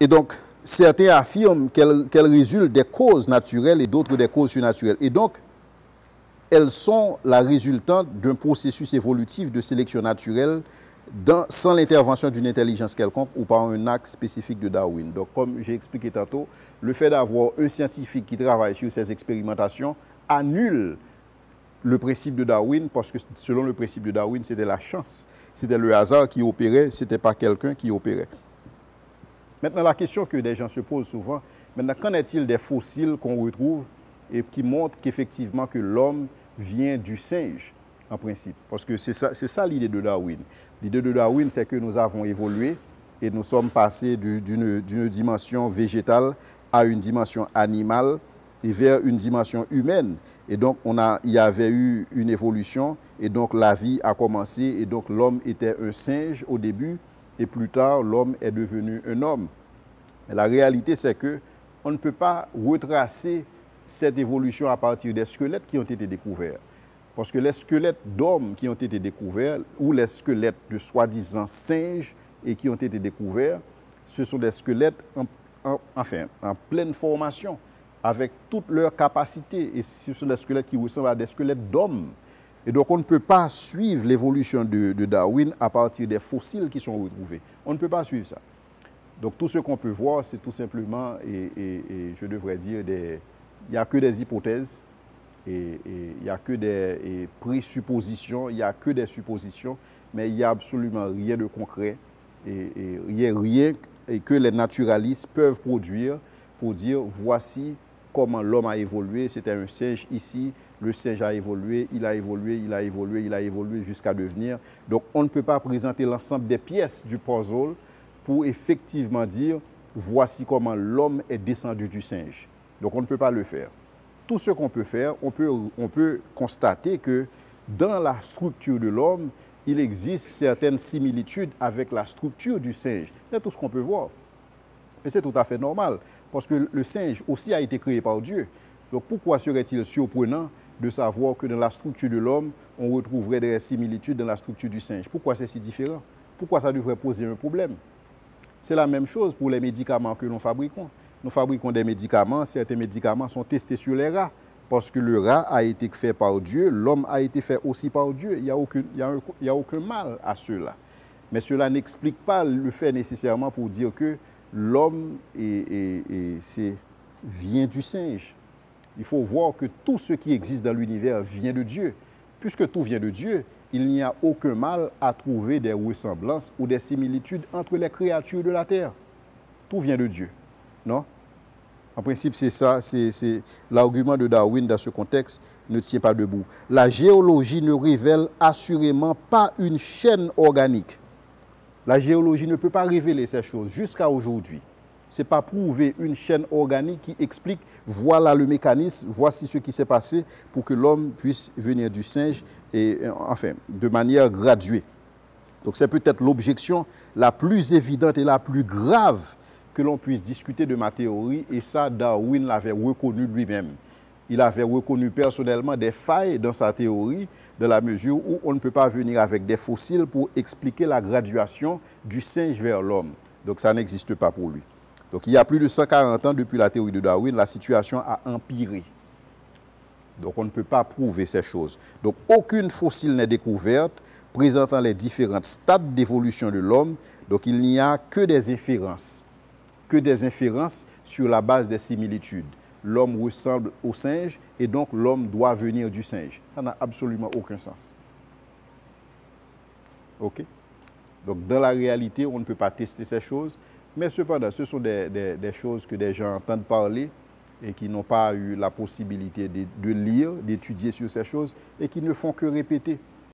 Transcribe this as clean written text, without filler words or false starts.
Et donc, certains affirment qu'elles résultent des causes naturelles et d'autres des causes surnaturelles. Et donc, elles sont la résultante d'un processus évolutif de sélection naturelle sans l'intervention d'une intelligence quelconque ou par un acte spécifique de Darwin. Donc, comme j'ai expliqué tantôt, le fait d'avoir un scientifique qui travaille sur ces expérimentations annule le principe de Darwin, parce que selon le principe de Darwin, c'était la chance, c'était le hasard qui opérait, ce n'était pas quelqu'un qui opérait. Maintenant, la question que des gens se posent souvent, maintenant, qu'en est-il des fossiles qu'on retrouve et qui montrent qu'effectivement que l'homme vient du singe, en principe? Parce que c'est ça l'idée de Darwin. L'idée de Darwin, c'est que nous avons évolué et nous sommes passés d'une dimension végétale à une dimension animale et vers une dimension humaine. Et donc, il y avait eu une évolution et donc la vie a commencé et donc l'homme était un singe au début et plus tard, l'homme est devenu un homme. Et la réalité, c'est qu'on ne peut pas retracer cette évolution à partir des squelettes qui ont été découverts. Parce que les squelettes d'hommes qui ont été découverts ou les squelettes de soi-disant singes et qui ont été découverts, ce sont des squelettes en pleine formation, avec toutes leurs capacités. Et ce sont des squelettes qui ressemblent à des squelettes d'hommes. Et donc, on ne peut pas suivre l'évolution de Darwin à partir des fossiles qui sont retrouvés. On ne peut pas suivre ça. Donc, tout ce qu'on peut voir, c'est tout simplement, et je devrais dire, il n'y a que des hypothèses, et il n'y a que des présuppositions, il n'y a que des suppositions, mais il n'y a absolument rien de concret, et rien que les naturalistes peuvent produire pour dire, voici comment l'homme a évolué, c'était un singe ici, le singe a évolué, il a évolué, il a évolué, il a évolué jusqu'à devenir. Donc on ne peut pas présenter l'ensemble des pièces du puzzle pour effectivement dire, voici comment l'homme est descendu du singe. Donc on ne peut pas le faire. Tout ce qu'on peut faire, on peut constater que dans la structure de l'homme, il existe certaines similitudes avec la structure du singe. C'est tout ce qu'on peut voir. Et c'est tout à fait normal, parce que le singe aussi a été créé par Dieu. Donc pourquoi serait-il surprenant de savoir que dans la structure de l'homme, on retrouverait des similitudes dans la structure du singe? Pourquoi c'est si différent? Pourquoi ça devrait poser un problème? C'est la même chose pour les médicaments que nous fabriquons. Nous fabriquons des médicaments, certains médicaments sont testés sur les rats, parce que le rat a été fait par Dieu, l'homme a été fait aussi par Dieu. Il n'y a aucun mal à cela. Mais cela n'explique pas le fait nécessairement pour dire que l'homme vient du singe. Il faut voir que tout ce qui existe dans l'univers vient de Dieu. Puisque tout vient de Dieu, il n'y a aucun mal à trouver des ressemblances ou des similitudes entre les créatures de la terre. Tout vient de Dieu, non? En principe, c'est ça, c'est l'argument de Darwin dans ce contexte ne tient pas debout. La géologie ne révèle assurément pas une chaîne organique. La géologie ne peut pas révéler ces choses jusqu'à aujourd'hui. Ce n'est pas prouver une chaîne organique qui explique voilà le mécanisme, voici ce qui s'est passé pour que l'homme puisse venir du singe, et enfin, de manière graduée. Donc c'est peut-être l'objection la plus évidente et la plus grave que l'on puisse discuter de ma théorie, et ça, Darwin l'avait reconnu lui-même. Il avait reconnu personnellement des failles dans sa théorie, dans la mesure où on ne peut pas venir avec des fossiles pour expliquer la graduation du singe vers l'homme. Donc ça n'existe pas pour lui. Donc il y a plus de 140 ans depuis la théorie de Darwin, la situation a empiré. Donc on ne peut pas prouver ces choses. Donc aucune fossile n'est découverte présentant les différents stades d'évolution de l'homme. Donc il n'y a que des inférences. Que des inférences sur la base des similitudes. L'homme ressemble au singe et donc l'homme doit venir du singe. Ça n'a absolument aucun sens. OK? Donc dans la réalité, on ne peut pas tester ces choses, mais cependant, ce sont des choses que des gens entendent parler et qui n'ont pas eu la possibilité de lire, d'étudier sur ces choses et qui ne font que répéter.